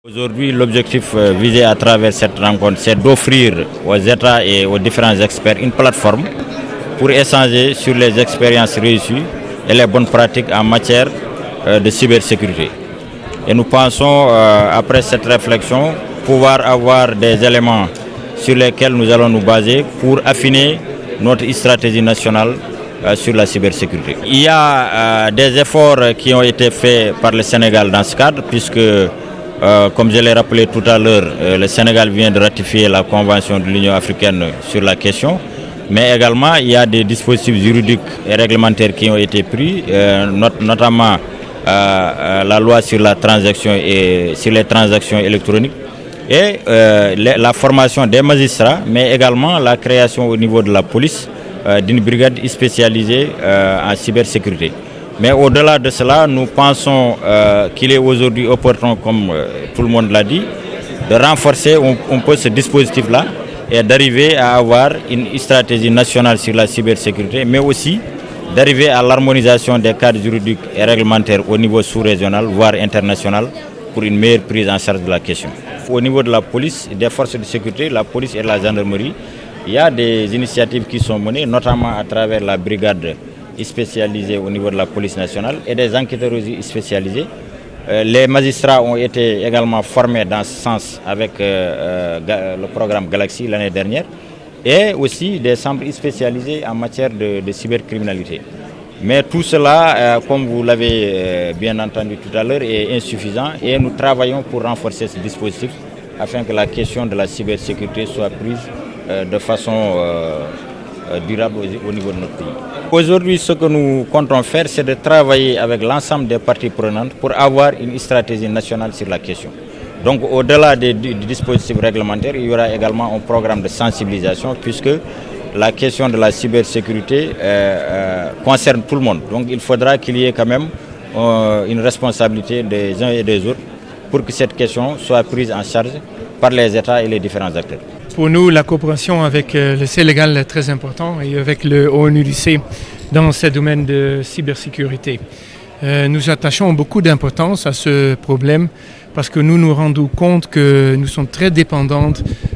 Aujourd'hui, l'objectif visé à travers cette rencontre, c'est d'offrir aux États et aux différents experts une plateforme pour échanger sur les expériences réussies et les bonnes pratiques en matière de cybersécurité. Et nous pensons, après cette réflexion, pouvoir avoir des éléments sur lesquels nous allons nous baser pour affiner notre stratégie nationale sur la cybersécurité. Il y a des efforts qui ont été faits par le Sénégal dans ce cadre, puisque comme je l'ai rappelé tout à l'heure, le Sénégal vient de ratifier la Convention de l'Union africaine sur la question, mais également il y a des dispositifs juridiques et réglementaires qui ont été pris, notamment la loi sur la transaction et sur les transactions électroniques et la formation des magistrats, mais également la création au niveau de la police d'une brigade spécialisée en cybersécurité. Mais au-delà de cela, nous pensons qu'il est aujourd'hui opportun, comme tout le monde l'a dit, de renforcer un peu ce dispositif-là et d'arriver à avoir une stratégie nationale sur la cybersécurité, mais aussi d'arriver à l'harmonisation des cadres juridiques et réglementaires au niveau sous-régional, voire international, pour une meilleure prise en charge de la question. Au niveau de la police, des forces de sécurité, la police et la gendarmerie, il y a des initiatives qui sont menées, notamment à travers la brigade spécialisés au niveau de la police nationale et des enquêteurs spécialisés. Les magistrats ont été également formés dans ce sens avec le programme Galaxy l'année dernière et aussi des centres spécialisés en matière de cybercriminalité. Mais tout cela, comme vous l'avez bien entendu tout à l'heure, est insuffisant et nous travaillons pour renforcer ce dispositif afin que la question de la cybersécurité soit prise de façon durable au niveau de notre pays. Aujourd'hui, ce que nous comptons faire, c'est de travailler avec l'ensemble des parties prenantes pour avoir une stratégie nationale sur la question. Donc, au-delà du dispositif réglementaire, il y aura également un programme de sensibilisation puisque la question de la cybersécurité concerne tout le monde. Donc, il faudra qu'il y ait quand même une responsabilité des uns et des autres pour que cette question soit prise en charge par les États et les différents acteurs. Pour nous, la coopération avec le Sénégal est très importante et avec le ONUDC dans ce domaine de cybersécurité. Nous attachons beaucoup d'importance à ce problème parce que nous nous rendons compte que nous sommes très dépendants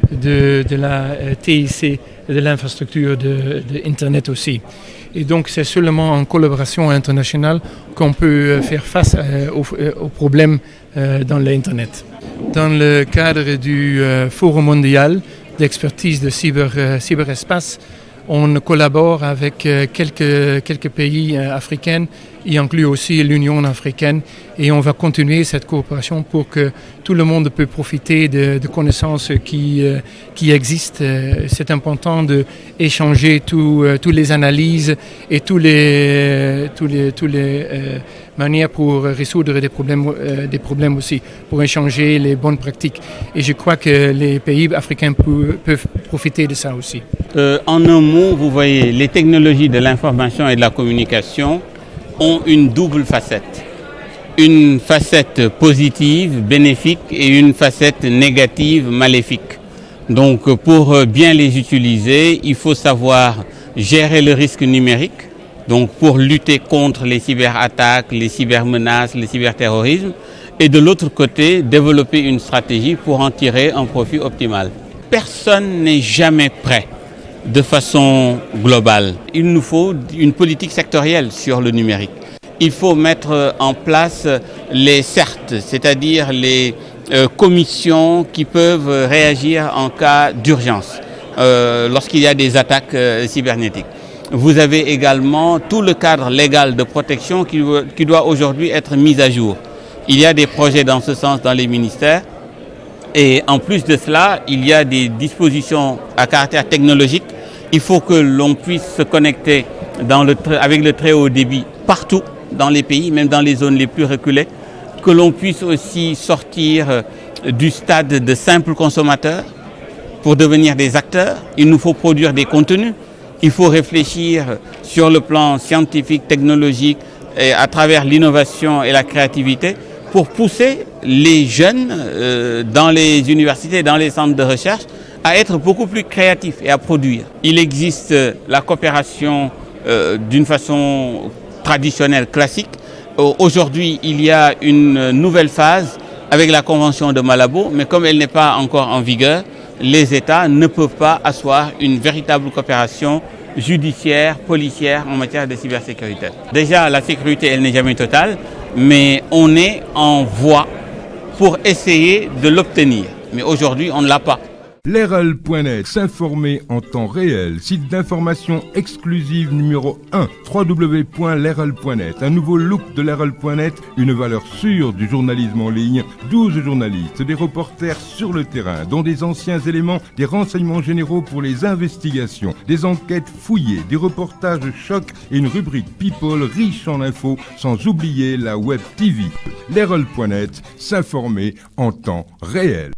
de la TIC et de l'infrastructure de Internet aussi. Et donc c'est seulement en collaboration internationale qu'on peut faire face aux problèmes dans l'Internet. Dans le cadre du Forum mondial d'expertise de cyberespace, on collabore avec quelques pays africains, y inclut aussi l'Union africaine, et on va continuer cette coopération pour que tout le monde peut profiter de connaissances qui existent. C'est important d'échanger toutes les analyses et toutes les manières pour résoudre des problèmes aussi, pour échanger les bonnes pratiques. Et je crois que les pays africains peuvent profiter de ça aussi. En un mot, vous voyez, les technologies de l'information et de la communication ont une double facette. Une facette positive, bénéfique, et une facette négative, maléfique. Donc pour bien les utiliser, il faut savoir gérer le risque numérique, donc pour lutter contre les cyberattaques, les cybermenaces, les cyberterrorismes, et de l'autre côté, développer une stratégie pour en tirer un profit optimal. Personne n'est jamais prêt de façon globale. Il nous faut une politique sectorielle sur le numérique. Il faut mettre en place les CERT, c'est-à-dire les commissions qui peuvent réagir en cas d'urgence, lorsqu'il y a des attaques cybernétiques. Vous avez également tout le cadre légal de protection qui doit aujourd'hui être mis à jour. Il y a des projets dans ce sens dans les ministères. Et en plus de cela, il y a des dispositions à caractère technologique. Il faut que l'on puisse se connecter avec le très haut débit partout dans les pays, même dans les zones les plus reculées. Que l'on puisse aussi sortir du stade de simples consommateurs pour devenir des acteurs. Il nous faut produire des contenus. Il faut réfléchir sur le plan scientifique, technologique, et à travers l'innovation et la créativité pour pousser les jeunes dans les universités, dans les centres de recherche, à être beaucoup plus créatifs et à produire. Il existe la coopération d'une façon traditionnelle, classique. Aujourd'hui, il y a une nouvelle phase avec la Convention de Malabo, mais comme elle n'est pas encore en vigueur, les États ne peuvent pas asseoir une véritable coopération judiciaire, policière en matière de cybersécurité. Déjà, la sécurité, elle n'est jamais totale, mais on est en voie pour essayer de l'obtenir. Mais aujourd'hui, on ne l'a pas. Leral.net, s'informer en temps réel. Site d'information exclusive numéro 1, www.leral.net. Un nouveau look de Leral.net, une valeur sûre du journalisme en ligne. 12 journalistes, des reporters sur le terrain, dont des anciens éléments, des renseignements généraux pour les investigations, des enquêtes fouillées, des reportages choc et une rubrique People riche en infos, sans oublier la Web TV. Leral.net, s'informer en temps réel.